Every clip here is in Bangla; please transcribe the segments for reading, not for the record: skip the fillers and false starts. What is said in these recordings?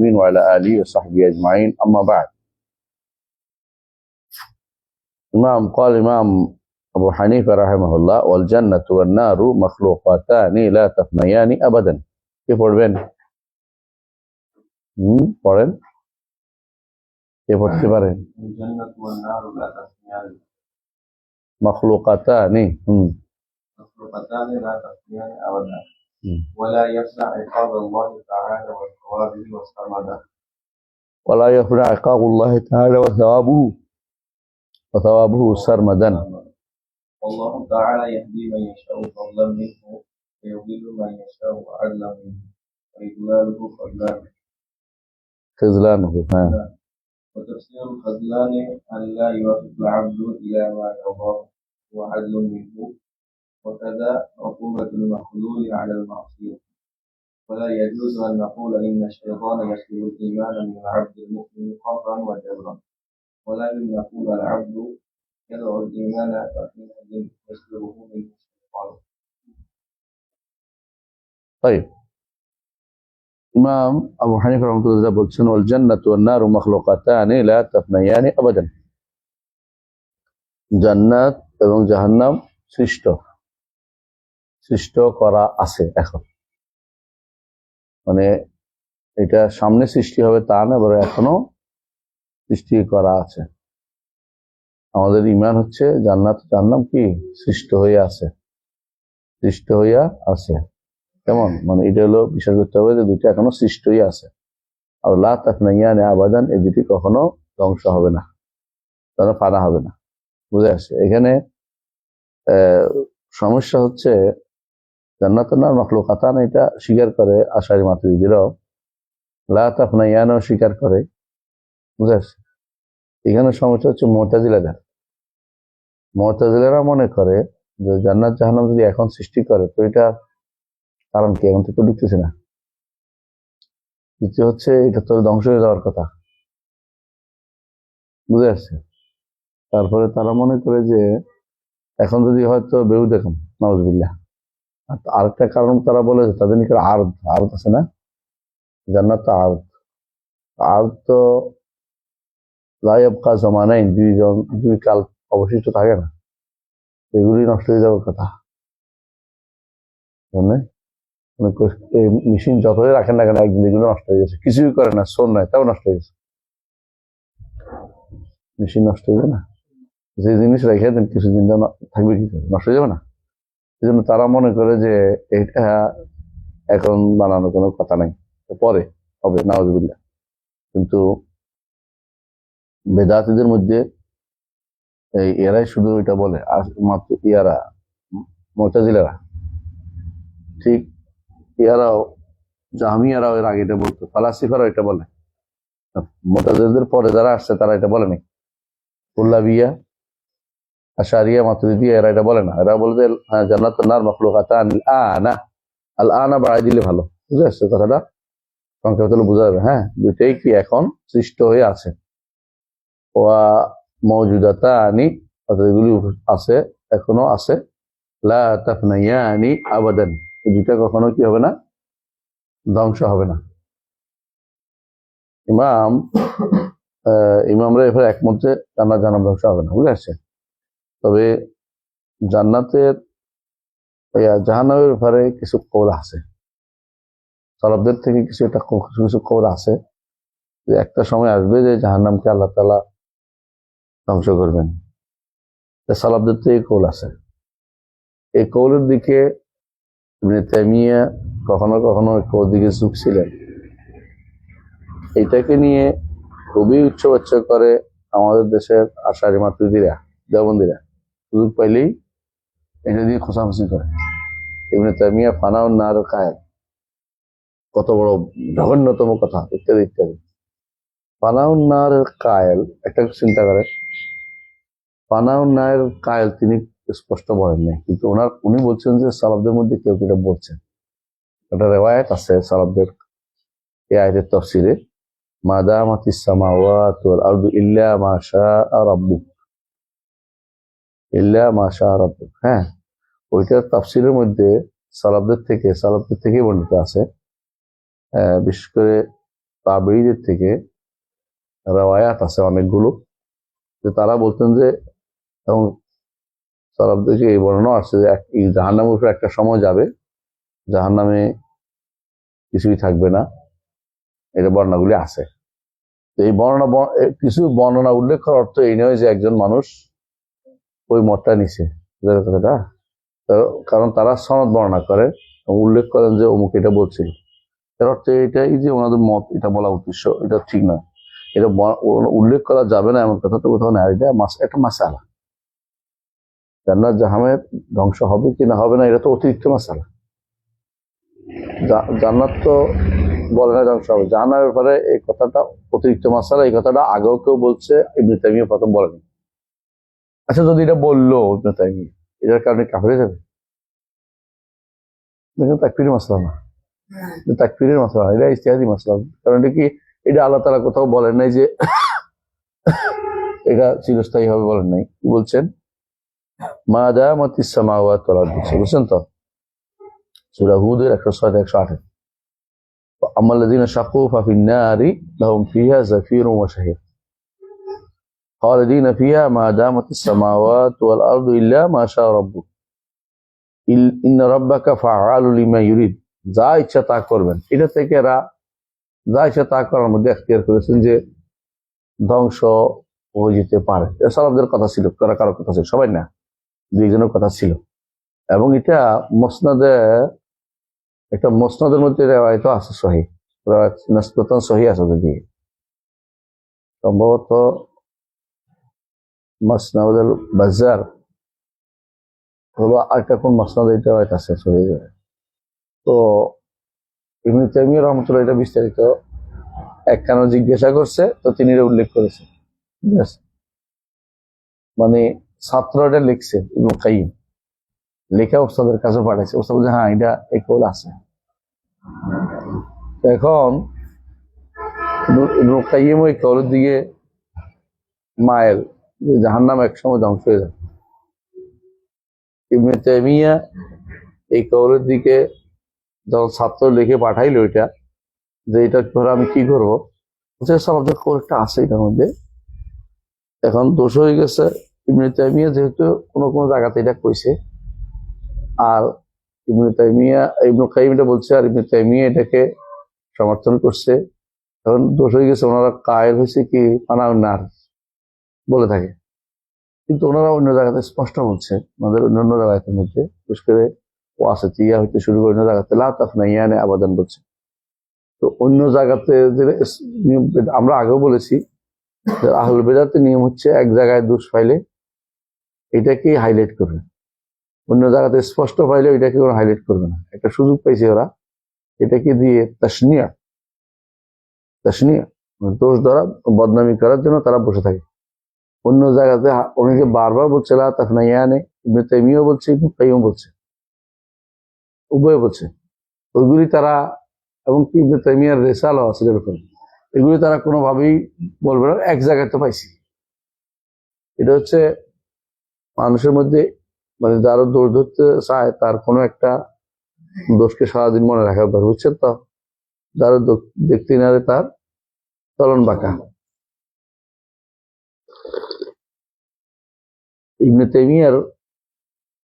المسلمين وعلى آله وصحبه أجمعين أما بعد. قال الإمام أبو حنيفة رحمه الله والجنة والنار مخلوقتان لا تفنيان أبدا. কে পড়বেন? পড়েন, কে পড়তে পারেন? الجنة والنار لا تفنيان مخلوقتان مخلوقتان لا تفنيان أبدا ولا يفنى عقاب الله تعالى وثوابه وسرمدا ولا يفنى عقاب الله تعالى وثوابه سرمدا. والله تعالى يهدي من يشاء فضلا منه ويضل من يشاء عدلا منه وإضلاله خذلانه. وتفسير الخذلان أن لا يوافق العبد إلى ما يرضاه وعدل منه وكذا عقوبة المخذول على المعصية. ولا يجوز أن نقول إن الشيطان يسلب الإيمان من العبد المؤمن قهرا وجبرا ولكن نقول العبد يدعو الإيمان فحينئذ يسلبه منه الشيطان. طيب، ইমাম আবু হানিফা রাহমাতুল্লাহ বলছেন ওয়াল জান্নাতু ওয়ান নারু মাখলুকাতানি লা তাফনায়ানি আবাদান। জান্নাত এবং জাহান্নাম সৃষ্ট করা আছে এখন, মানে এটা সামনে সৃষ্টি হবে তা না, বরং এখনো সৃষ্টি করা আছে। আমাদের ঈমান হচ্ছে জান্নাত জাহান্নাম কি সৃষ্ট হইয়া আছে। কেমন, মানে এটা হলো বিশ্বাস করতে হবে যে দুইটা এখনো সৃষ্টই আছে। আর লা তাফনায়ানি আবাদান, এই দুটি কখনো ধ্বংস হবে না, কখনো ফানা হবে না। বুঝে আসছে? এখানে সমস্যা হচ্ছে জান্নাত না মাখলুকাতান এটা স্বীকার করে আশারি মাতুরিদিরাও, লা তাফনায়ানও স্বীকার করে। বুঝে আসছে? এখানে সমস্যা হচ্ছে মুতাজিলারা মনে করে যে জান্নাত জাহান্নাম যদি এখন সৃষ্টি করে তো এটা কারণ কি, এখন তো ঢুকতেছে না। দ্বিতীয় হচ্ছে এটা তো ধ্বংস হয়ে যাওয়ার কথা। বুঝে আসছে? তারপরে তারা মনে করে যে এখন যদি হয়তো বেউ দেখুন নাউজুবিল্লাহ। আরেকটা কারণ তারা বলে যে তাদের নিকট আর্দ আছে না, জান্নাত তো আর্দ তো লাইয়াবকা জামানাইন, দুই কাল অবশিষ্ট থাকে না, এগুলি নষ্ট হয়ে যাওয়ার কথা। মেশিন যতই রাখেন না কেন একদিন এগুলো নষ্ট হয়ে গেছে, কিছুই করে না, সোন নাই, তাও নষ্ট হয়ে গেছে। মেশিন নষ্ট হয়ে যাবে না, যে জিনিস রেখে দেন কিছুদিন থাকবে, কি করে নষ্ট হয়ে যাবে না? এই জন্য তারা মনে করে যে এটা এখন বানানোর কোনো কথা নাই, পরে হবে নাউজুবিল্লাহ। কিন্তু বেদাতীদের মধ্যে এরাই শুধু এটা বলে, আর মাত্র মুতাজিলারা ঠিক, ইয়ারাও জাহমিয়ারাও এর আগে এটা বলতো, ফালাসিফারাও এটা বলে। মুতাজিলাদের পরে যারা আসছে তারা এটা বলেনি। কুল্লাবিয়া, আশারিয়া, মাতুরিদিয়া এরা এটা বলে না। এরা বলে যে জান্নাত নার মাখলুকাতান আল আনা বাড়াই দিলে ভালো। বুঝে আসছে কথাটা? সংক্ষেপে বোঝা যাবে। হ্যাঁ, দুইটাই কি এখন সৃষ্ট হয়ে আছে। ওয়া মওজুদাতানি, অর্থাৎ এগুলি আছে, এখনো আছে। লা তাফনায়ানি আবাদান, এই দুইটা কখনো কি হবে না, ধ্বংস হবে না। ইমামরা এবার একমত যে জান্নাত জাহান্নাম ধ্বংস হবে না। বুঝে আসছে? তবে জান্নাতের জাহান্নামের ব্যাপারে কিছু কওল আছে, সালাফদের থেকে কিছু কওল আছে যে একটা সময় আসবে যে জাহান্নামকে আল্লাহ তাআলা ধ্বংস করবেন। সালাফদের থেকে কওল আছে। এই কওলের দিকে ইবনে তাইমিয়া কখনো কখনো দিকে ঝুঁকছিলেন। এইটাকে নিয়ে খুবই উচ্চবাচ্য করে আমাদের দেশের আশারি মাতুরিদিরা, দেওবন্দিরা সুযোগ পাইলেই এটা দিয়ে খোঁচাখুচি করে। ইবনে তাইমিয়া ফানাউন নার কায়েল, কত বড় জঘন্যতম কথা, ইত্যাদি ইত্যাদি। ফানাউন নার কায়েল, একটা চিন্তা করে, ফানাউন নার কায়েল তিনি স্পষ্ট বলেন নাই, কিন্তু উনি বলছেন যে সালাফদের মধ্যে কেউ কেউ বলছেন। একটা রেওয়ায়াত আছে সালাফদের এই আয়াতের তাফসীরে, মা দামাতিস সামাওয়াতু ওয়াল আরদু ইল্লা মা শাআ রাব্বুক, ইল্লা মা শাআ রাব্বুক। হ্যাঁ, ওইটার তাফসীরের মধ্যে সালাফদের থেকে বর্ণিত আছে। বিশেষ করে তাবেঈদের থেকে রওয়ায়াত আছে অনেকগুলো, যে তারা বলতেন যে, এবং সালাফ থেকে এই বর্ণনা আসছে যে এই জাহান্নামের উপর একটা সময় যাবে, জাহান্নামে কিছুই থাকবে না। এটা বর্ণনাগুলি আছে। তো এই কিছু বর্ণনা উল্লেখ করার অর্থ এই নয় যে একজন মানুষ ওই মতটা নিছে, কথাটা। কারণ তারা সনদ বর্ণনা করে, উল্লেখ করেন যে অমুক এটা বলছিল। এর অর্থ এটাই যে ওনাদের মত, এটা বলা উদ্দেশ্য, এটা ঠিক না। এটা উল্লেখ করা যাবে না এমন কথা তো কোথাও না। এটা একটা মাসালা। জান্নাত জাহান্নামের ধ্বংস হবে কি না হবে না, এটা তো অতিরিক্ত মাসালা। জান্নাত তো বলে না ধ্বংস হবে, জাহান্নামের ব্যাপারে এই কথাটা অতিরিক্ত মাসালা। এই কথাটা আগেও কেউ বলছে, ইবনে তাইমিয়া প্রথম বলেনি। আচ্ছা, যদি এটা বললো ইবনে তাইমিয়া, এটার কারণে কাফের হয়ে যাবে? তাকফিরের মাসলা না, তাকফিরের মাসলা, এটা ইজতিহাদি মাসলা। কারণ এটা কি, এটা আল্লাহ তাআলা কোথাও বলেন নাই যে এটা চিরস্থায়ী হবে, বলেন নাই। কি বলছেন? মা দামাতিস সামাওয়াতু ওয়াল আরদু, বুঝছেন তো? সূরা হুদের 106-108। আমাল্লাযীনা শাকু ফাফিন নারি লাহুম ফিহা যাফিরুন ওয়া শাহির খালিদিনা ফিহা মা দামাতিস সামাওয়াতু ওয়াল আরদু ইল্লা মা শা রাব্বুক ইন্না রাব্বাকা ফাআলু লিমা ইউরিদ। যা ইচ্ছা তা করবেন। এটা থেকে এরা যা ইচ্ছা তা করার মধ্যে এখতিয়ার করেছেন যে ধ্বংস হয়ে যেতে পারে। সালাফদের কথা ছিল, কারো কথা ছিল, সবাই না, দুইজনের কথা ছিল। এবং এটা মুসনাদের মধ্যে রেওয়ায়ত আছে, সহিহ নাসবাতান সহিহ আছে। যদি সম্ভবত মাসনাদুল বাজ্জার হলো আরেকটা কোন মাসনাদ, এটা রেওয়ায়ত আছে সহিহ। তো ইবনে তাইমিয়া রাহমাতুল্লাহ এটা বিস্তারিত একখানা জিজ্ঞাসা করছে, তো তিনি এটা উল্লেখ করেছেন। মানে ছাত্রটা লিখছে, ইবনে কাইয়িম লেখা ওস্তাদের কাছে পাঠাইছে। ওস্তাদ বলছে হ্যাঁ, এটা এই কৌল আছে। এখন ইবনে কাইয়িম ওই কৌলের দিকে মায়ের, যে জাহান্নাম একসময় ধ্বংস হয়ে যাবে। ইবনে তাইমিয়া এই কৌলের দিকে যখন ছাত্র লিখে পাঠাইলো এটা, যে এটা ধরে আমি কি করবো, সালাফদের কৌলটা আছে এটার মধ্যে। এখন দোষ হয়ে গেছে ইবনে তাইমিয়া, যেহেতু কোনো কোনো জায়গাতে এটা কইছে, আর ইবনে কাইয়িম এটা বলছে, আর ইবনে তাইমিয়া এটাকে সমর্থন করছে। এখন দোষ হয়ে গেছে, ওনারা কায়েল হয়েছে কি ফানাউন্নার বলে থাকে, কিন্তু ওনারা অন্য জায়গাতে স্পষ্ট বলছে। আমাদের অন্যান্য জায়গাতের মধ্যে বিশেষ করে ওয়াসিতিয়া হইতে শুরু করে অন্য জায়গাতে লা তাফনাইয়ানে আবাদান বলছে। তো অন্য জায়গাতে আমরা আগেও বলেছি, আহলুল বিদআতের নিয়ম হচ্ছে এক জায়গায় দোষ পাইলে এটাকে হাইলাইট করবে, অন্য জায়গাতে স্পষ্ট পাইলে এটাকে ওরা হাইলাইট করবে না। একটা সুযোগ পাইছে ওরা, এটাকে দিয়ে তাসনিয়া দোষ ধরা, বদনামি করার জন্য তারা বসে থাকে। অন্য জায়গাতে অনেকে বারবার বলছে লা তাফনাইয়ানে, ইবনে তাইমিয়াও বলছে, ইবনে কাইয়িম বলছে, উভয় বলছে। ওইগুলি তারা, এবং কি ইবনে তাইমিয়ার রিসালাও আছে যেরকম, এগুলি তারা কোনোভাবেই বলবে না। এক জায়গায় তো পাইছি। এটা হচ্ছে মানুষের মধ্যে, মানে যারা দোষ ধরতে চায় তার কোনো একটা দোষকে সারাদিন মনে রাখা দরকার, বুঝছেন তো? যারা দেখতে না তার চলন বাঁকা। ইবনে তাইমিয়ার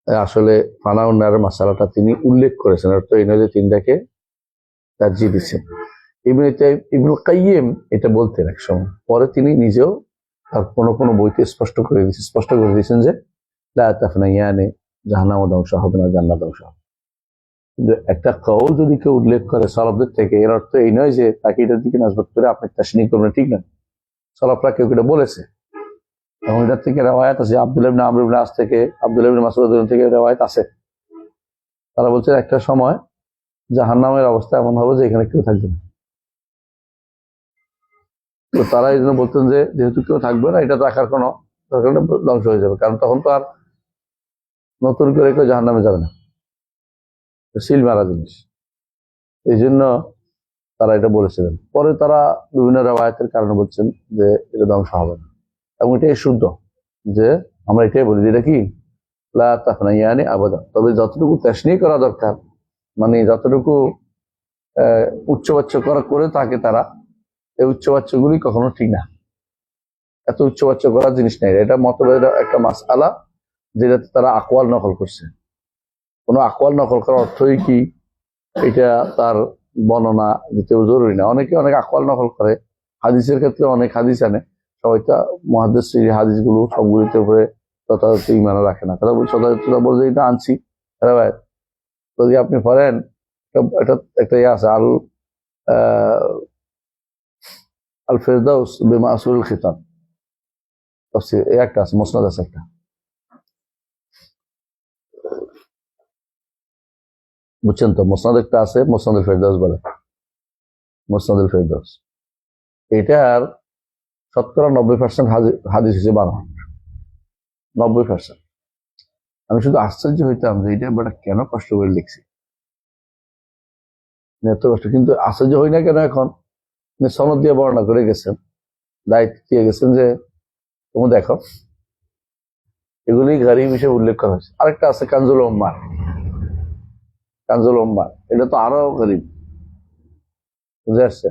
আসলে ফানাউন্নার মাসালাটা তিনি উল্লেখ করেছেন, অর্থ এই নয় যে তিনটাকে তারজিহ দিচ্ছেন। ইবনে কাইয়িম এটা বলতেন এক সময়, পরে তিনি নিজেও তার কোনো বইতে স্পষ্ট করে দিয়েছেন যে লা তাফনাইয়ানে, জাহান্নাম ধ্বংস হবে না, জান্নাত ধ্বংস হবে। কিন্তু একটা কওল যদি কেউ উল্লেখ করে সালাফদের থেকে, এর অর্থ এই নয় যে তাকে এটার দিকে নাসবত করে আপনি তাসনিক করবেন, ঠিক না। সালাফরা কেউ এটা বলেছে, এবং এটার থেকে রেওয়ায়াত আছে। আব্দুল্লাহ ইবনে আমর ইবনে আস থেকে, আব্দুল্লাহ ইবনে মাসউদ থেকে রেওয়ায়াত আছে। তারা বলছে একটা সময় জাহান্নামের অবস্থা এমন হবে যে এখানে কেউ থাকবে না। তো তারা এই জন্য বলতেন যে যেহেতু কেউ থাকবে না, এটা রাখার কোনো দরকার নেই, ধ্বংস হয়ে যাবে। কারণ তখন তো আর নতুন করে কেউ জাহান্নামে যাবে না, সিল মারা জিনিস। এই জন্য তারা এটা বলেছিলেন। পরে তারা বিভিন্ন রেওয়ায়াতের কারণে বলছেন যে এটা ধ্বংস হবে না, এবং এটাই শুদ্ধ যে আমরা এটাই বলি যে এটা কি লা তাফনাইয়ানে আবাদা। তবে যতটুকু তাসনিয় করা দরকার, মানে যতটুকু উচ্চবাচ্য করে তাকে তারা এই উচ্চবাচ্যগুলি কখনো ঠিক না। এত উচ্চবাচ্য করার জিনিস নেই। এটা মতবাদের একটা মাসআলা যেটাতে তারা আকওয়াল নকল করছে। কোনো আকওয়াল নকল করার অর্থই কি এটা তার বর্ণনা দিতে জরুরি না। অনেকে অনেক আকওয়াল নকল করে, হাদিসের ক্ষেত্রে অনেক হাদিস আনে, সবাই তো মুহাদ্দিস হাদিসগুলো সবগুলিতে উপরে যথাযথ ইমান রাখে না। তারা যথাযথতা বলতে এটা আনছি ভাই, যদি আপনি পড়েন এটা একটা ইয়ে আছে আল ফেরদাউস বিমাসুল খিতাব, একটা আছে, মুসনাদ আছে একটা, বুঝছেন তো? মুসনাদ একটা আছে, মুসনাদুল ফেরদাউস বলে, মুসনাদুল ফেরদাউস। এটার শতকরা 90% হাদিস হিসেবে বানানো, 90%। আমি শুধু আশ্চর্য হইতাম যে এটা বেটা কেন কষ্ট করে লিখছি, এত কষ্ট। কিন্তু আশ্চর্য হই না কেন এখন, সনদ দিয়ে বর্ণনা করে গেছেন, দায়িত্ব দিয়ে গেছেন যে তুমি দেখো এগুলি গরিব হিসেবে উল্লেখ করা হয়েছে। আরেকটা আছে কানজুল উম্মাহ, কানজুল উম্মাহ, এটা তো আরো গরিব, বুঝে আসছে।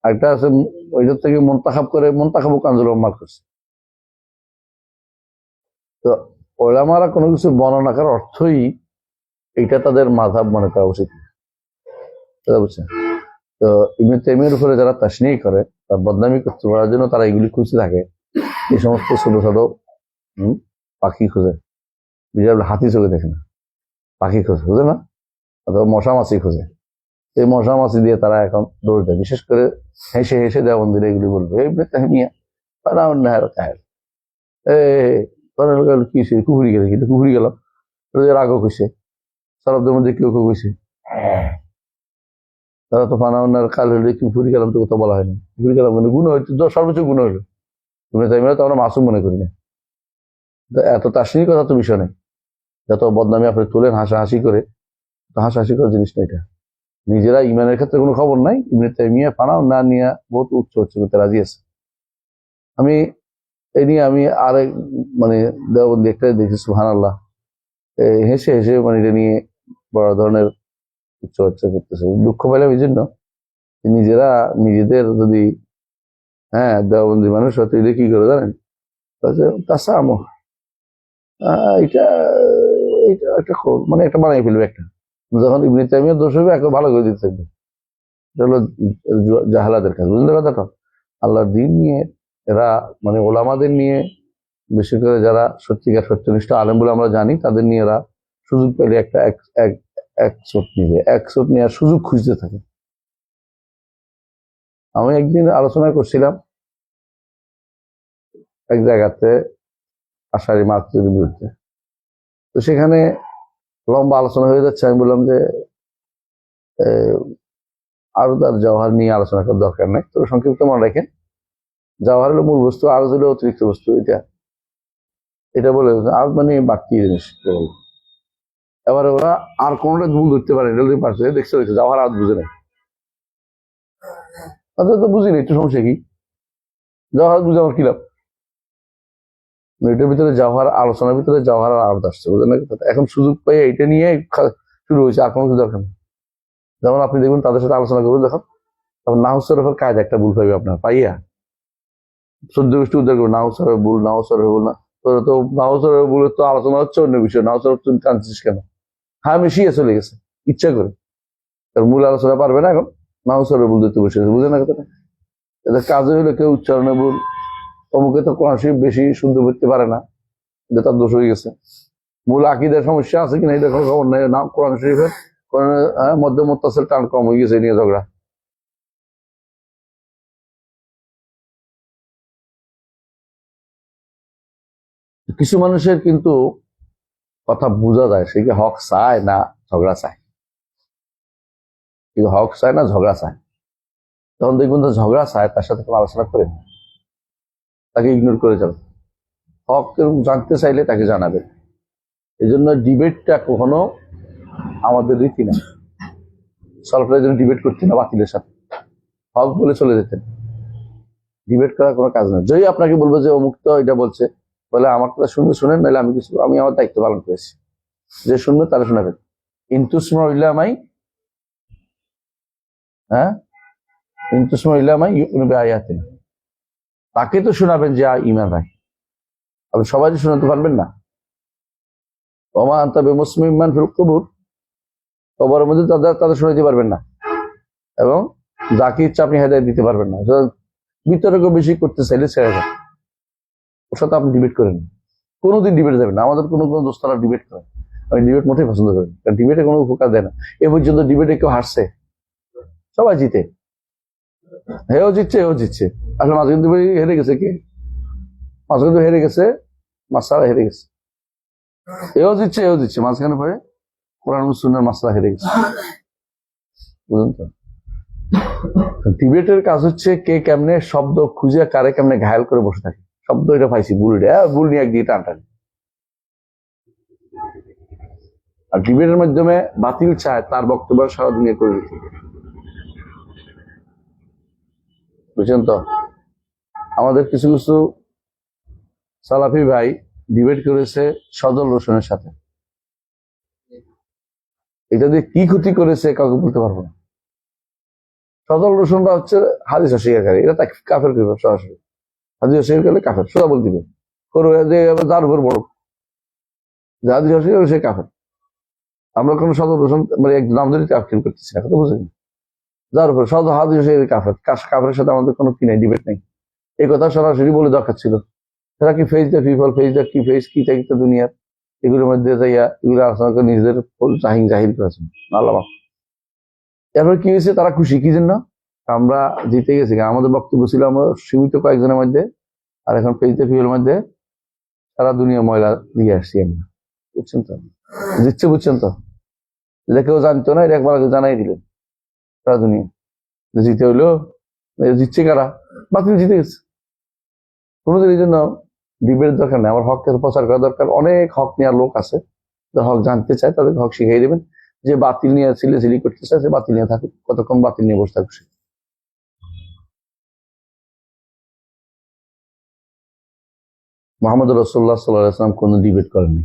একটা আছে ওইটার থেকে মন্তাখাব করে, মন্তাখাবও কানজুল উম্মাহ করছে। তো ওলামারা কোনো কিছু বর্ণনা করার অর্থই এটা তাদের মাযহাব মনে করা উচিত, বুঝছেন? তো ইবনে তাইমিয়ার উপরে যারা তাশনীহ করে, তার বদনামি করতে পারার জন্য তারা এগুলি খুঁজতে থাকে। এই সমস্ত ছোট ছোট পাখি খুঁজে, বিশাল হাতি চোখে দেখে না, পাখি খোঁজে, বুঝে না? অথবা মশা মাছি খোঁজে। এই মশা মাছি দিয়ে তারা এখন দৌড় দেয়। বিশেষ করে হেসে হেসে দেওবন্দিরা এগুলি বলবে, ইবনে তাইমিয়া কি কুহুরি গেলে, কিন্তু কুহুরি গেল রাগও কইছে, সরবদের মধ্যে কেউ কেউ কইছে, তারা তো ফানাউন্নার কাল হলে কি কুহুরি গেলাম তো কোথাও বলা হয়নি। কুহুরি গেলাম কিন্তু গুণ হইতো, সর্বোচ্চ গুণ হইলো। তুমি তাইমিয়া তো আমরা মাসুম মনে করি না। এত তাসনির কথা তো বিষয় নেই, যত বদনামি আপনি তুলেন হাসাহাসি করে, হাসাহাসি করার জিনিস না এটা। নিজেরা ইমানের ক্ষেত্রে কোনো খবর নাই, ইবনে তাইমিয়া ফানাও না নিয়ে বহুত উচ্চ উচ্চ করতে রাজি আছে। আমি এই নিয়ে আমি আরেক মানে দেওবন্দি একটা দেখি, সুবহানাল্লাহ, হেসে হেসে মানে এটা নিয়ে বড় ধরনের উচ্চ উচ্চ করতেছে। দুঃখ পাইলাম এই জন্য, নিজেরা নিজেদের যদি দেওবন্দি মানুষ হয়তো এটা কি করে জানেন, তাসামো, এটা এটা একটা মানে একটা বানাই ফেলবে একটা, যখন ইবনে তাইমিয়ার দোষ হবে একটা ভালো করে দিতে থাকবে। এটা হলো জাহালাদের কাজ, বুঝলেন কথাটা? আল্লাহর দিন নিয়ে এরা মানে ওলামাদের নিয়ে, বিশেষ করে যারা সত্যিকার সত্যনিষ্ঠ আলেম বলে আমরা জানি, তাদের নিয়ে এরা সুযোগ পেলে একটা এক চোট নিবে, এক চোট নেওয়ার সুযোগ খুঁজতে থাকে। আমি একদিন আলোচনা করছিলাম এক জায়গাতে আশারি মাতৃর বিরুদ্ধে, তো সেখানে লম্বা আলোচনা হয়ে যাচ্ছে। আমি বললাম যে আরো তার জওহার নিয়ে আলোচনা করার দরকার নেই, তো সংক্ষিপ্ত মনে রাখেন, জওহার হলো মূল বস্তু, আরো হলো অতিরিক্ত বস্তু। এটা বলে আর মানে বাকি জিনিস বলবো। এবারে ওরা আর কোনটা ভুল ধরতে পারে পারছে, দেখতে হয়েছে জওহার আর বুঝে নাই, তো বুঝিনি, একটু সমস্যা কি? জওহার বুঝে আমার কি লাভ? এটার ভিতরে জওহার, আলোচনার ভিতরে জওহার আর আর্ট আসছে, বুঝলেন না? এখন সুযোগ পেয়ে এটা নিয়ে শুরু হয়েছে, আর কোনো কিছু দরকার নেই। যেমন আপনি দেখবেন তাদের সাথে আলোচনা করবেন, দেখুন তখন নাহুসরফের কাজ একটা ভুল পাইবে আপনার পাইয়া 14 গোষ্ঠী উদ্ধার করবে, নাহুসরের ভুল, নাহুসরের ভুল না, তো নাহুসরের ভুলের তো আলোচনা হচ্ছে অন্য বিষয়। নাহুসরফ তুমি টানছিস কেন? হ্যাঁ, মিশিয়ে চলে গেছে ইচ্ছা করে, তার মূল আলোচনা পারবে না, এখন নাহুসরের ভুল দিতে বসে গেছে, বুঝে না কথাটা? এদের কাজে হলে কেউ উচ্চারণে ভুল, অমুকে তো কোরআন শরীফ বেশি শুদ্ধ করতে পারে না, এটা তার দোষ হয়ে গেছে। মূল আকীদার সমস্যা আছে কিনা এটা কোনো খবর নেই, না কোরআন শরীফের মধ্যে মুত্তাসিল টান কম হয়ে গেছে, নিয়ে ঝগড়া। কিছু মানুষের কিন্তু কথা বোঝা যায়, সে কি হক চায় না ঝগড়া চায়, হক চায় না ঝগড়া চায়। তখন দেখবেন তো ঝগড়া চায়, তার সাথে কোনো আলোচনা করে তাকে ইগনোর করে যাবে। হক জানতে চাইলে তাকে জানাবে। এই জন্য ডিবেটটা কখনো আমাদের রীতি না। সলফের জন্য ডিবেট করতেন না বাকিদের সাথে, হক বলে চলে যেতেন। ডিবেট করার কোনো কাজ নেই। যদি আপনাকে বলবো যে অমুক তো এটা বলছে, বলে আমার কথা শুনবে শুনেন, নাহলে আমি আমার দায়িত্ব পালন করেছি, যে শুনবে তারা শোনাবেন। কিন্তু আমাই কিন্তু ইলামাই ইউমিনু বিআয়াতিনা, তাকে তো শোনাবেন যে ঈমান রাখে। আপনি সবাই শোনাতে পারবেন না। ওমা আনতা বিমুসমিন মান ফিল কুবুর, কবরের মধ্যে তাদের শোনাতে পারবেন না, এবং যাকে ইচ্ছা আপনি হেদায়েত দিতে পারবেন না। বিতর্ক বেশি করতে চাইলে ছেড়ে যান, ওর সাথে আপনি ডিবেট করেন। কোনোদিন ডিবেট যাবেন না। আমাদের কোনো দোস্তারা ডিবেট করে, আমি ডিবেট মোটেই পছন্দ করি না, কারণ ডিবেটে কোনো উপকার দেয় না। এ পর্যন্ত ডিবেটে কেউ হারছে? সবাই জিতে, হেও জিতছে, এও জিতছে। আসলে মাঝখান থেকে হেরে গেছে কে? মাঝখান থেকে হেরে গেছে মাসালা, হেরে গেছে। এও জিতছে, এও জিতছে, মাঝখানে পরে কোরআন ও সুন্নাহর মাসলা হেরে গেছে। বুঝলেন তো? ডিবেটের কাজ হচ্ছে কে কেমনে শব্দ খুঁজে কারে কেমনে ঘায়াল করে বসে থাকে। শব্দ এটা পাইছি, ভুল, ভুল নিয়ে একদিকে টানটানি। আর ডিবেটের মাধ্যমে বাতিল চায় তার বক্তব্য সারা দুনিয়া করে দিতে। বুঝছেন তো? আমাদের কিছু কিছু সালাফি ভাই ডিবেট করেছে সজল রোশনের সাথে, এটা দিয়ে কি ক্ষতি করেছে কাউকে বলতে পারবো না। সজল রোশনরা হচ্ছে হাদিস অস্বীকারী, এটা তাকে কাফের করবে সরাসরি। হাদিস অস্বীকার করলে কাফের, সোজা বল দিবে, করবে যে যার উপর বড় যে হাদিস অস্বীকার সে কাফের। আমরা কোনো সজল রোশন মানে এক নাম ধরে কাফের করতেছি না, কথা বুঝেন? যার উপর সজল হাদিস অস্বীকারী কাফের, কাফের সাথে আমাদের কোনো কি নাই, ডিবেট নেই। এই কথা সরাসরি বলে দরকার ছিল। তারা কি face the people, face the কি ফেস কি চাইতে দুনিয়ার এগুলোর মধ্যে যাইয়া এগুলো আলোচনা করে নিজেদের জাহির করেছেন। আল্লাহ। এরপর কি হয়েছে? তারা খুশি কি জন্য? আমরা জিতে গেছি, আমাদের বক্তব্য ছিল আমরা সীমিত কয়েকজনের মধ্যে, আর এখন ফেস দ্য পিপলের মধ্যে সারা দুনিয়া ময়লা দিয়ে আসছি আমরা। বুঝছেন তো? জিতছে, বুঝছেন তো? এটা কেউ জানতো না, এটা একবার আগে জানাই দিলেন সারা দুনিয়া জিতে হইলো। জিতছে কারা? বাতিল জিতে গেছে। কোনোদিন এই জন্য ডিবেট দরকার নেই, আমার হকের প্রচার করা দরকার। অনেক হক নেওয়ার লোক আছে, হক জানতে চায়, তাদেরকে হক শিখিয়ে দেবেন। যে বাতিল নিয়ে চিল্লি করতে চায় সে বাতিল নিয়ে থাকুক, কতক্ষণ বাতিল নিয়ে বসে থাকুক। মোহাম্মদ রাসূলুল্লাহ সাল্লাল্লাহু আলাইহি ওয়াসাল্লাম কোনো ডিবেট করেননি,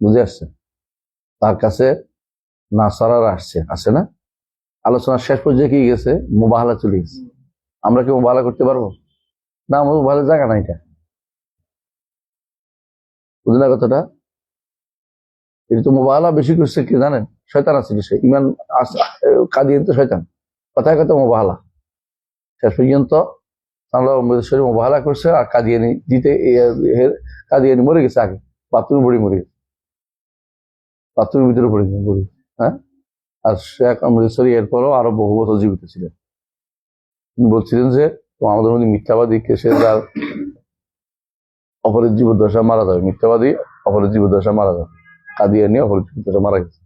বুঝে আসছে? তার কাছে নাসারারা আসছে না, আলোচনার শেষ পর্যায়ে কি গেছে? মুবাহালা চলে গেছে। আমরা কি মুবাহালা করতে পারবো? না, আমার মুবাহালার জায়গা না এটা। বুঝলেন না কথাটা? এটা তো মুবাহালা বেশি করছে কি জানেন? শয়তান আছে সে, ইমান কাদিয়ান তো শয়তান, কথায় কথা মুবাহালা। শেষ পর্যন্ত মুবাহালা করছে, আর কাদিয়ানি দিতে কাদিয়ানি মরে গেছে আগে, বাথরুমের বড়ি মরে গেছে, বাথরুমের ভিতরে পড়ে গেছে বড়ি। হ্যাঁ, আর শেখ অমৃতসরী এরপরও আরো বহু বছর জীবিত ছিলেন। তিনি বলছিলেন যে আমাদের মধ্যে মিথ্যাবাদী কেসে যার অপরের জীবদ্দশা মারা যাবে, মিথ্যাবাদী অপরের জীবদ্দশা মারা যাবে, কাদিয়ানি অপরের জীবদ্দশা মারা গেছে,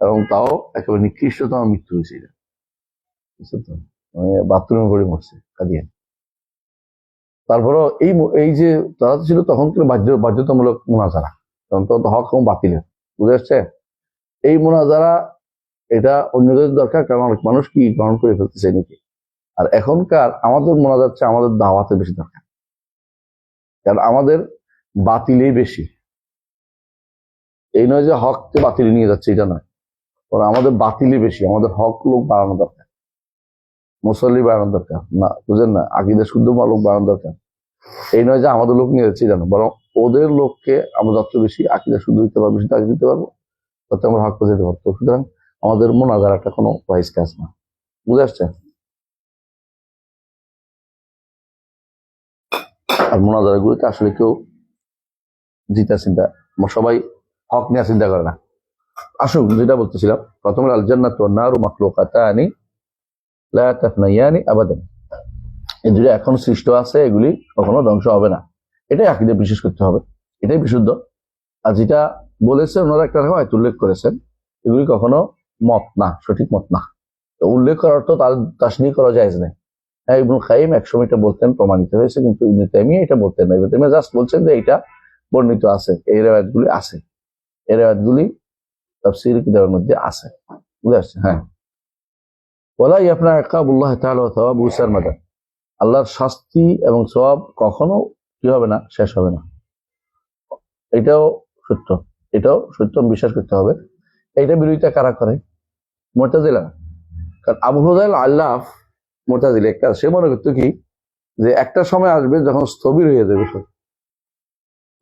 এবং তাও একেবারে নিকৃষ্টতম মৃত্যু হয়েছে। মানে বাথরুমে পড়ে মরছে কাদিয়ানি। তারপরও এই যে তারা ছিল তখন বাধ্যতামূলক মোনাজারা, তখন তো হক এবং বাতিলের, বুঝে আসছে? এই মোনাজারা এটা অন্যদের দরকার, কারণ অনেক মানুষ কি গ্রহণ করে ফেলতেছে নাকি। আর এখনকার আমাদের মোনাজার চেয়ে আমাদের দাওয়াতে বেশি দরকার, কারণ আমাদের বাতিলেই বেশি। এই নয় যে হককে বাতিলে নিয়ে যাচ্ছে, এটা নয়, আমাদের বাতিলই বেশি। আমাদের হক লোক বাড়ানো দরকার, মুসল্লি বাড়ানো দরকার, না বুঝেন না, আকিদা শুদ্ধ লোক বাড়ানো দরকার। এই নয় যে আমাদের লোক নিয়ে যাচ্ছে, জানো, বরং ওদের লোককে আমরা যত বেশি আকিদা শুদ্ধ দিতে পারবো, বেশি তাকে দিতে পারবো, তত আমরা হক যেতে পারবো। সুতরাং আমাদের মোনাজারাটা কোনো ওয়াইজ কাজ না, বুঝে আসছে? আর মোনাজারা গুলিতে আসলে কেউ জিতা চিন্তা, সবাই হক নিয়ে চিন্তা করে না। আসুক, যেটা বলতেছিলাম প্রথমে, আল জান্নাতু ওয়ান নারু মাখলুকাতানি লা তাফনায়ানি আবাদান। এই দুটো এখন সৃষ্ট আছে, এগুলি কখনো ধ্বংস হবে না। এটাই আকীদা বিশ্বাস করতে হবে, এটাই বিশুদ্ধ। আর যেটা বলেছেন ওনারা একটা হয়তো উল্লেখ করেছেন, এগুলি কখনো মত না, সঠিক মত না। তো উল্লেখ করার তো তার তাসনিহ করা জায়েজ নাই। হ্যাঁ, ইবনুল কাইয়িম একসময় এটা বলতেন, প্রমাণিত হয়েছে, কিন্তু ইবনে তাইমিয়া এটা বলতেন না। ইবনে তাইমিয়া জাস্ট বলছেন যে এটা বর্ণিত আছে, এই রিওয়ায়াতগুলি আছে, এই রিওয়ায়াতগুলি তাফসীর কিতাবের মধ্যে আছে, বুঝে আসছে? হ্যাঁ, ওয়ালা ইয়াফনা ইকাবুল্লাহ তাআলা ওয়া সাওয়াবুহু সারমাদা। আল্লাহর শাস্তি এবং সওয়াব কখনো কি হবে না, শেষ হবে না। এটাও সত্য, এটাও সত্য, বিশ্বাস করতে হবে। এইটা বিরোধিতা কারা করে? মুতাজিলা। কারণ আবু হুযাইল আল্লাফ মুতাজিলি একটা, সে মনে করতো কি যে একটা সময় আসবে যখন স্থবির হয়ে যাবে সব,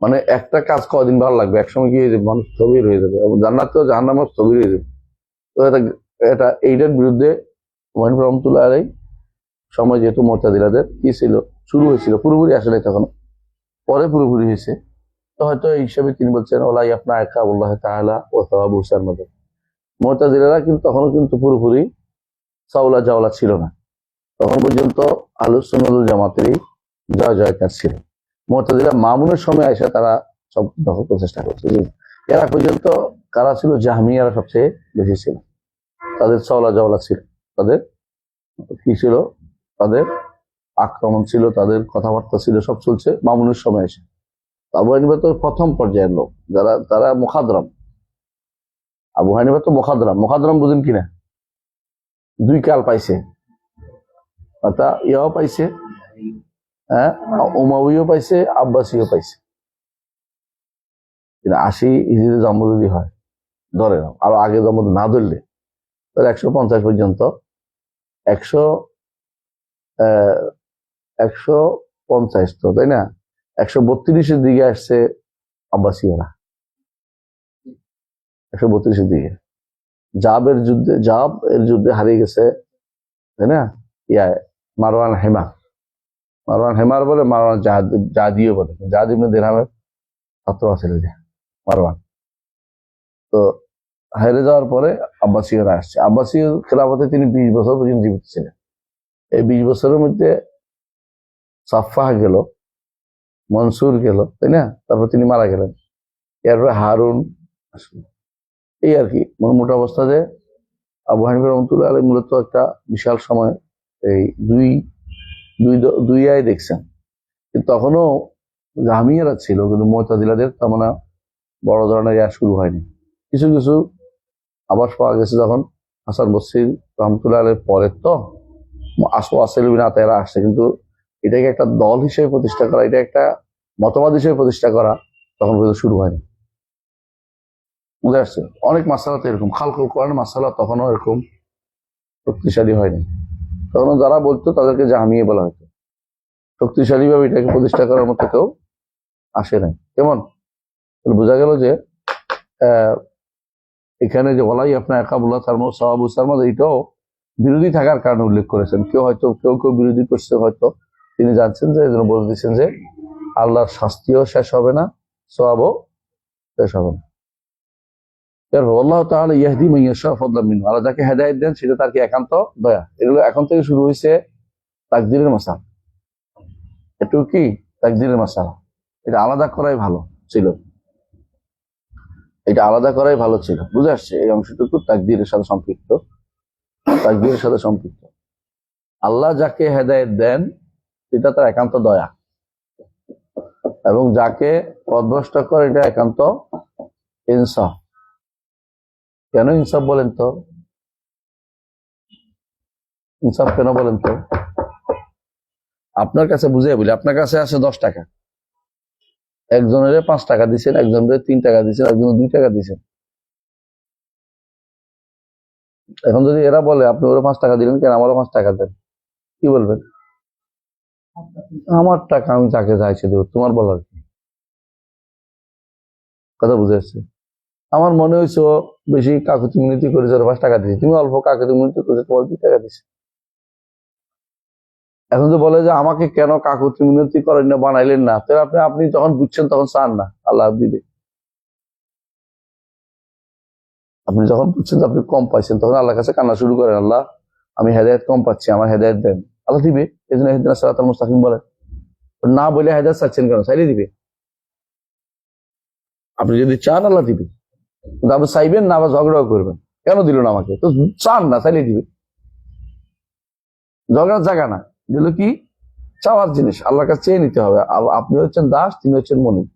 মানে একটা কাজ কদিন ভালো লাগবে, এক সময় কি হয়ে যাবে, মানুষ স্থবির হয়ে যাবে এবং জান্নাতেও জাহান্নামেও স্থবির হয়ে যাবে। তো এটা এটা এইটার বিরুদ্ধে হুমায়ুন রহমতুল্লাহ আলাইহি সময় যেহেতু মুতাজিলাদের কি ছিল, শুরু হয়েছিল, পুরোপুরি আসে নাই তখন, পরে পুরোপুরি হয়েছে। তো হয়তো এই হিসাবে তিনি বলছেন ওলা ইয়াফনা ইকাবুল্লাহ তাআলা ওয়া সাওয়াবু সারমাদা। মুতাজিলারা কিন্তু তখনও কিন্তু পুরোপুরি সাওলা জাওলা ছিল না, তখন পর্যন্ত আহলুস সুন্নাহ ওয়াল জামাতেরই জয় জয়কার ছিল। মুতাজিলা মামুনের সময় এসে তারা সব দখল করার চেষ্টা করছে। এরা পর্যন্ত কারা ছিল, জাহমিয়ারা সবচেয়ে বেশি ছিল, তাদের সাওলা জাওলা ছিল, তাদের কি ছিল, তাদের আক্রমণ ছিল, তাদের কথাবার্তা ছিল, সব চলছে মামুনের সময় এসে। আবু হানিফা তো প্রথম পর্যায়ের লোক, যারা তারা মুখাদরাম। আবু হানিফা তো মুখাদরাম, মুখাদরাম বুঝেন কিনা, দুই কাল পাইছে, অর্থাৎ ইয়াও পাইছে, হ্যাঁ, উমাউইও পাইছে, আব্বাসীও পাইছে। 80 হিজরি জন্ম যদি হয়, ধরে নাও, আরো আগে জন্ম না ধরলে 150 পর্যন্ত, 150 তো তাই না, 132-এর দিকে আসছে আব্বাসীয়রা, 132-এর দিকে জাব এর যুদ্ধে হারিয়ে গেছে, তাই না, মারওয়ান হেমার বলে, মারওয়ান জাদিও বলে, জাদ ইবনে দিরহামের ছাত্র আছে মারওয়ান। তো হেরে যাওয়ার পরে আব্বাসীয়রা আসছে, আব্বাসীয় খেলাফতে তিনি 20 বছর পর্যন্ত জীবিত ছিলেন। এই 20 বছরের মধ্যে সাফফাহ গেল, মনসুর গেল, তাই না, তারপর তিনি মারা গেলেন, এরপরে হারুন আসলো, এই আর কি। মোটা অবস্থাতে আবু হানিফা রহমতুল্লাহ আলাইহি মূলত একটা বিশাল সময় এই দুই আয় দেখছেন, কিন্তু তখনও জাহমিয়ারা ছিল, কিন্তু মুতাজিলাদের তেমন বড় ধরনের ইয়া শুরু হয়নি। কিছু কিছু আবাস পাওয়া গেছে যখন হাসান বসরি রহমতুল্লাহ আলাইহির পরে, তো আসল বিন আতায়রা আসছে, কিন্তু এটাকে একটা দল হিসেবে প্রতিষ্ঠা করা, এটা একটা মতবাদ হিসেবে প্রতিষ্ঠা করা তখন পর্যন্ত শুরু হয়নি। বুঝে আসছে, অনেক মাসালা তো এরকম, খালকুল কোরআনের মাসালা তখনও এরকম শক্তিশালী হয়নি, তখন যারা বলতো তাদেরকে জাহমিয়া বলা হতো, শক্তিশালী ভাবে এটাকে প্রতিষ্ঠা করার মতো কেউ আসে নাই। কেমন বোঝা গেল যে এখানে যে ওলাই আপনার একাবুল্লাহ সাওয়াবু সারমাদ, এটাও বিরোধী থাকার কারণে উল্লেখ করেছেন। কেউ বিরোধী করছে, হয়তো তিনি জানছেন যে, এই জন্য বলে দিচ্ছেন যে আল্লাহর শাস্তিও শেষ হবে না, সওয়াবও শেষ হবে না। আল্লাহ তাআলা ইয়াহদি মান ইয়াশা ফাদলাম মিনহু, আল্লাহ যাকে হেদায়েত দেন সেটা তার কি একান্ত দয়া। এগুলো এখন থেকে শুরু হয়েছে তাকদীরের মাসালা, একটু কি তাকদীরের মাসালা, এটা আলাদা করাই ভালো ছিল, এটা আলাদা করাই ভালো ছিল। বুঝে আসছে, এই অংশটুকু তাকদীরের সাথে সম্পৃক্ত, তাকদীরের সাথে সম্পৃক্ত। আল্লাহ যাকে হেদায়েত দেন এটা তার একান্ত দয়া, এবং যাকে পথভ্রষ্ট করে এটা একান্ত ইনসাফ। কেন ইনসাফ বলেন তো, ইনসাফ কেন বলেন তো? আপনার কাছে বুঝে বলি, আপনার কাছে আছে 10 টাকা, একজনের 5 টাকা দিচ্ছেন, একজনের 3 টাকা দিচ্ছেন, একজনের 2 টাকা দিচ্ছেন। এখন যদি এরা বলে আপনি ওরা 5 টাকা দিলেন কেন, আমারও 5 টাকা দেন, কি বলবেন? আমার টাকা আমি তাকে চাইছে দেব, তোমার বলার কি? কথা বুঝে আসছে? আমার মনে হয়েছে বেশি কাকুতি মিনতি করেছে, 5 টাকা দিচ্ছি, তুমি অল্প কাকুতি মিনতি করেছো, তোমার 2 টাকা দিচ্ছি। এখন তো বলে যে আমাকে কেন কাকুতি মিনতি করেন না, বানাইলেন না, তো আপনি যখন বুঝছেন তখন চান না আল্লাহ দিবে। আপনি যখন বুঝছেন আপনি কম পাইছেন, তখন আল্লাহর কাছে কান্না শুরু করেন, আল্লাহ আমি হেদায়েত কম পাচ্ছি, আমার হেদায়েত দেন, আল্লাহ দিবে। এই জন্য ইহদিনাস সিরাতাল মুস্তাকিম বলেন, না বলে হেদায়েত চাচ্ছেন কেন, চাইলে দিবে। আপনি যদি চান আল্লাহ দিবে, কিন্তু আপনি চাইবেন না, আবার ঝগড়াও করবেন, কেন দিল না আমাকে, তো চান না, চাইলে দিবে। ঝগড়ার জায়গা না, দিল কি চাওয়ার জিনিস, আল্লাহর কাছে চেয়ে নিতে হবে। আপনি হচ্ছেন দাস, তিনি হচ্ছেন মনিব,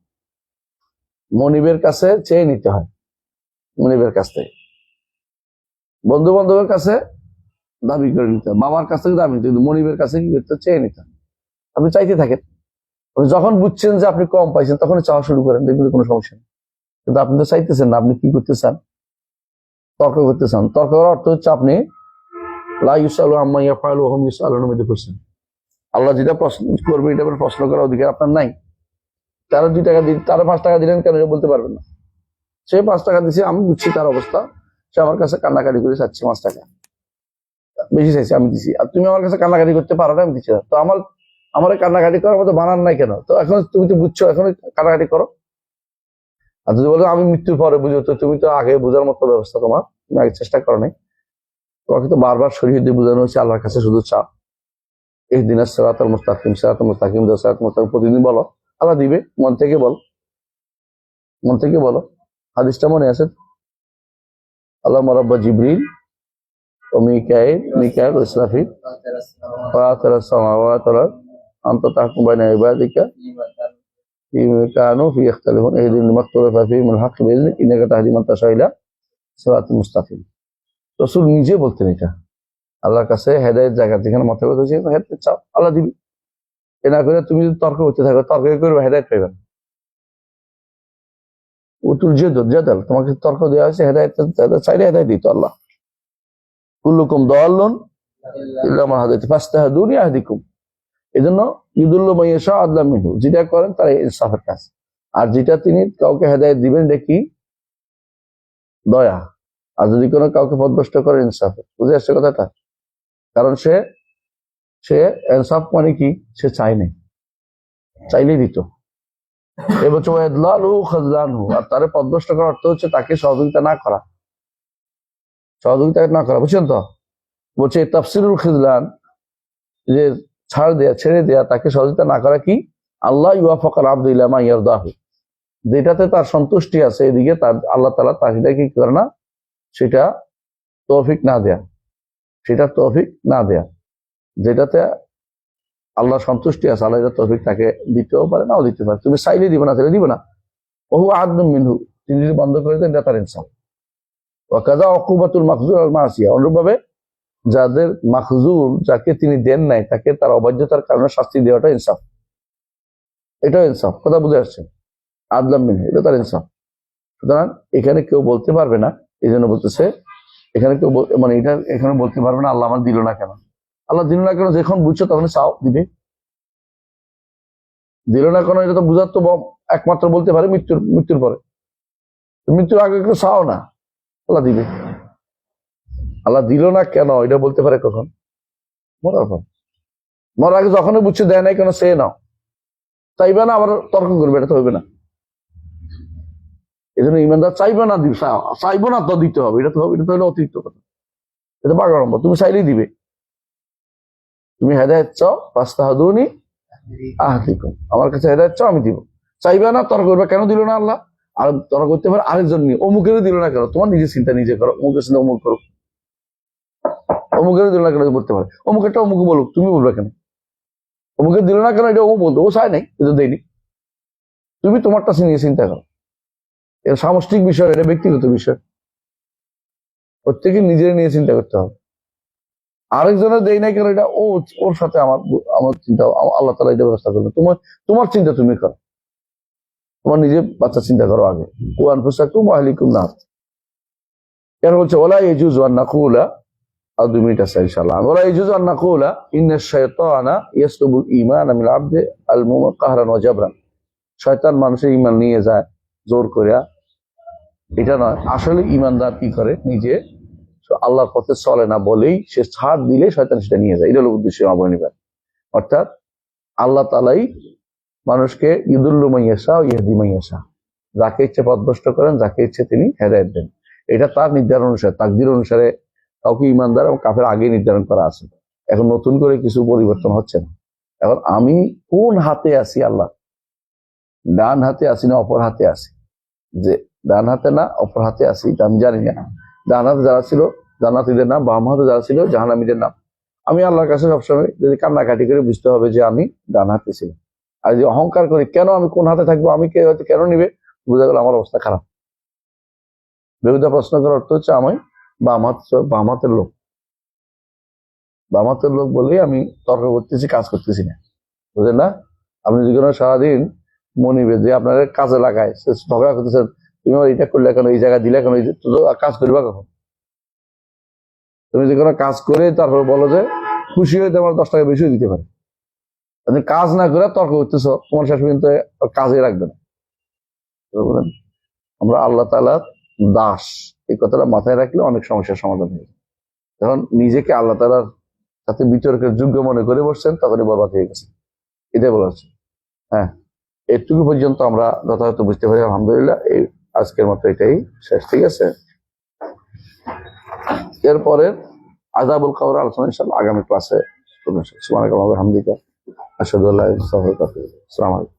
মনিবের কাছে চেয়ে নিতে হয়, মনিবের কাছ থেকে। বন্ধু বান্ধবের কাছে দাবি করে নিতে হয়, বাবার কাছ থেকে দাবি নিতে, কিন্তু মনিবের কাছে কি করতে, চেয়ে নিতে হয়। আপনি চাইতে থাকেন, যখন বুঝছেন যে আপনি কম পাইছেন তখন চাওয়া শুরু করেন, দেখবেন কোনো সমস্যা নেই। কিন্তু আপনি তো চাইতেছেন না, আপনি কি করতে চান, তর্ক করতে চান। তর্ক করার অর্থ হচ্ছে আপনি লা ইউসালু আম্মা ইয়াফআলু ওয়া হুম ইউসালুন মধ্যে পড়ছেন। আল্লাহ যেটা প্রশ্ন করবে এটা প্রশ্ন করার অধিকার আপনার নাই। তারা 2 টাকা দিন, তারা 5 টাকা দিলেন কেন এটা বলতে পারবেন না। সে 5 টাকা দিছে, আমি বুঝছি তার অবস্থা, সে আমার কাছে কান্নাকাটি করে চাচ্ছে 5 টাকা বেশি চাইছে, আমি দিছি। আর তুমি আমার কাছে কান্নাকাটি করতে পারো না, আমি দিচ্ছি না। তো আমার কান্নাকাটি করার মতো বানান নাই কেন? তো এখন তুমি তো বুঝছো, এখন কান্নাকাটি করো। আর যদি বলো আমি মৃত্যুর পরে বুঝো, তো তুমি তো আগে বোঝার মতো ব্যবস্থা তোমার, তুমি আগে চেষ্টা করো নাই। তোমাকে তো বারবার শরীর দিয়ে বোঝানো হচ্ছে আল্লাহর কাছে শুধু চাও, ইহদিনাস সিরাতাল মুস্তাকিম, সিরাতাল মুস্তাকিম, সিরাতাল মুস্তাকিম প্রতিদিন বলো, আল্লাহ দিবে। মন থেকে বল, মন থেকে বলো। হাদিসটা মনে আছে? আল্লাহ রাব্বা জিবরিল ও মিকাইল ও ইসরাফিল ফাতির আস-সামাওয়াতি ওয়াল আরদ আনতা তাহকুম বাইনা ইবাদিকা ফীমা কানু ফী ইখতালিফুন ইহদিন লিমা ইখতালাফা ফীহি মিনাল হাক্কি বিইذনিক ইন্নাকা তাহদি মান তাশাউ ইলা সিরাতিল মুস্তাকিম। রাসূল নিজে বলতেন এটা, আল্লাহর কাছে হেদায়েত জায়গা যেখানে মতভেদ হয়েছে হেদায়েত চাও, আল্লাহ দিবে। এ না করে তুমি যদি তর্ক করতে থাকো, তর্ক করবে, হেদায়েত পাইবে না। উতুল জাদাল, তোমাকে তর্ক দেওয়া হয়েছে, হেদায়েত চাইলে হেদায়েত দিত আল্লাহ। কুল্লুকুম দাল্লুন ইল্লা মান হাদাইতু ফাস্তাহদুনি আহদিকুম। এজন্য ইউদুল্লু মান ইয়াশা আদলা মিনহু, যেটা করেন তার ইনসাফের কাজ। আর যেটা তিনি কাউকে হেদায়েত দিবেন এটা কি? দয়া। আর যদি কোনো কাউকে পথভ্রষ্ট করে, ইনসাফের। বুঝে আসছে কথাটা? কারণ সে ইনসাফ মানে কি? সে চাই নাই, চাইলেই দিত। এবছর আর তারে পথভ্রষ্ট করার অর্থ হচ্ছে তাকে সহযোগিতা না করা, বুঝছেন তো? বলছে তাফসিরুল খিজলান, যে ছেড়ে দেয়া, তাকে সহযোগিতা না করা কি? আল্লাহ ইউয়াফাকাল আবদু ইলা মা ইয়ারদাহু, যেটাতে তার সন্তুষ্টি আছে এদিকে তার আল্লাহ তাআলা তার সেটা কি করে না, সেটা তৌফিক না দেয়া, যেটাতে আল্লাহ সন্তুষ্টি আছে, আল্লাহ এটা তৌফিক তাকে দিতেও পারে, নাও দিতে পারে। তুমি চাইলে দিবে না, তাহলে দিবে না। ওহু আদলুম মিনহু, তিনি যদি বন্ধ করে দেন এটা তার ইনসাফ। ওয়া কাযা উকুবাতুল মাখজুর আল মাসিয়া, অনুরূপভাবে যাদের মাখজুর, যাকে তিনি দেন নাই, তাকে তার অবাধ্যতার কারণে শাস্তি দেওয়াটা ইনসাফ। এটাও ইনসাফ। কথা বুঝে আসছে? আদলাম মিনহু, এটা তার ইনসাফ। সুতরাং এখানে কেউ বলতে পারবে না, এই জন্য বলতেছে এখানে কেউ মানে এটা এখানে বলতে পারবে না আল্লাহ আমার দিল না কেন। আল্লাহ দিল না কেন যখন বুঝছো তখন চাও, দিবে। দিল না কেন এটা তো বুঝার তো একমাত্র বলতে পারে মৃত্যুর পরে। মৃত্যুর আগে কেউ চাও না, আল্লাহ দিবে। আল্লাহ দিল না কেন এটা বলতে পারে কখন? মরার পর। মরার আগে যখনই বুঝছে দেয় নাই কেন, সে নাও, চাইবে না আবার তর্ক করবে, এটা তো হবে না। এই জন্য ইমানদার চাইবে না, চাইবো না তো দিতে হবে, এটা তো হবে, এটা তো হলো অতিরিক্ত কথা, এটা পাগড়ম্ব। তুমি চাইলেই দিবে। তুমি হেদায়েত চাও, ফাস্তাহদুনি আহদিকুম, আমার কাছে হেদায়েত চাও, আমি দিব। চাইবে না, তর্ক করবে, কেন দিল না আল্লাহ? আর তর্ক করতে পারে আরেকজন নিয়ে, অমুকের দিল না কেন? তোমার নিজের চিন্তা নিজে করো, অমুকের চিন্তা অমুক করো, অমুকের দিল না কেন বলতে পারে, অমুকেরটা অমুক বলুক, তুমি বলবে কেন? অমুকের দিল না কেন এটা ও বলতো, ও চায় নাই, এটা দেয়নি। তুমি তোমারটা নিয়ে চিন্তা করো। এটা সামষ্টিক বিষয়, এটা ব্যক্তিগত বিষয়, প্রত্যেকে নিজের নিয়ে চিন্তা করতে হবে। আরেকজনের দেয় নাই কেন, এটা ওর সাথে আমার চিন্তা, আল্লাহ তাআলা এটা ব্যবস্থা করবে। তোমার চিন্তা তুমি করো, তোমার নিজে বাচ্চা চিন্তা করো আগে। কুরআন ফুসাকুম ওয়া আহলিকুম নার। এর বলছে ওয়ালা ইয়াজুজু আন নাকুলা, আর 2 মিনিট আছে ইনশাআল্লাহ। ওয়ালা ইয়াজুজু আন নাকুলা ইন্নাশ শাইতানা ইয়াসলুবুল ঈমানা মিনাল আবদি আল মুমিন কাহরান ওয়া জাবরান। শয়তান মানুষের ঈমান নিয়ে যায় জোর করে, এটা নয়। আসলে ঈমানদার কি করে, নিজে আল্লাহর পথে চলে না বলেই সে ছাড় দিলে শয়তান সেটা নিয়ে যায়। এটা হলো উদ্দেশ্য নিবেন। অর্থাৎ আল্লাহ তাআলাই মানুষকে ইউদুল্লু মান ইয়াশা ওয়া ইয়াহদি মান ইয়াশা, যাকে ইচ্ছে পথভ্রষ্ট করেন, যাকে ইচ্ছে তিনি হেদায়েত দেন। এটা তার নির্ধারণ অনুসারে, তাকদীর অনুসারে কাউকে ঈমানদার এবং কাফের আগে নির্ধারণ করা আছে। এখন নতুন করে কিছু পরিবর্তন হচ্ছে না। এখন আমি কোন হাতে আছি, আল্লাহ ডান হাতে আছি না অপর হাতে আছি, যে ডান হাতে না অপর হাতে আছি এটা আমি জানি না। ডান হাতে যারা ছিল জান্নাতীদের নাম, বাম হাতে যারা ছিল জাহান্নামীদের নাম। আমি আল্লাহর কাছে সবসময় যদি কান্নাকাটি করে বুঝতে হবে যে আমি ডান হাতে ছিলাম। আর যদি অহংকার করি, কেন আমি কোন হাতে থাকবো, আমি কেন নিবে, বোঝা গেল আমার অবস্থা খারাপ। বিরুদ্ধে প্রশ্ন করার অর্থ হচ্ছে আমি বাম হাতের লোক বলেই আমি তর্ক করতেছি, কাজ করতেছি না। বুঝলেন না? আপনি যদি কোনো সারাদিন মনিবে যে আপনার কাজে লাগায়, সে ঝগড়া করতেছেন, তুমি এটা করলে কেন, এই জায়গায় দিলে কেন, কাজ করবা কখন? তুমি যে কোনো কাজ করে তারপর বলো যে খুশি হয়ে তোমার 10 টাকা বেশিও দিতে পারে। তুমি কাজ না করে তর্ক করতেছো, তোমার শেষ পর্যন্ত কাজে রাখবে না। বুঝলেন? আমরা আল্লাহ তাআলার দাস, এই কথাটা মাথায় রাখলে অনেক সমস্যার সমাধান হয়ে যায়। যখন নিজেকে আল্লাহ তাআলার সাথে বিতর্কের যোগ্য মনে করে বসছেন, তখনই বরবাদ হয়ে গেছে। এটাই বলা হচ্ছে। হ্যাঁ, এটুকু পর্যন্ত আমরা যথাযথ বুঝতে পারি। আলহামদুলিল্লাহ, এই আজকের মতো এটাই শেষ। ঠিক আছে, এরপরে আযাবুল কবর আলোচনা ইনশাআল্লাহ আগামী ক্লাসে। সুবহানাকাল্লাহি ওয়া বিহামদিকা আশহাদু আল্লা ইলাহা ইল্লা আনতা আস্তাগফিরুকা ওয়া আতুবু ইলাইক। আসসালামু আলাইকুম।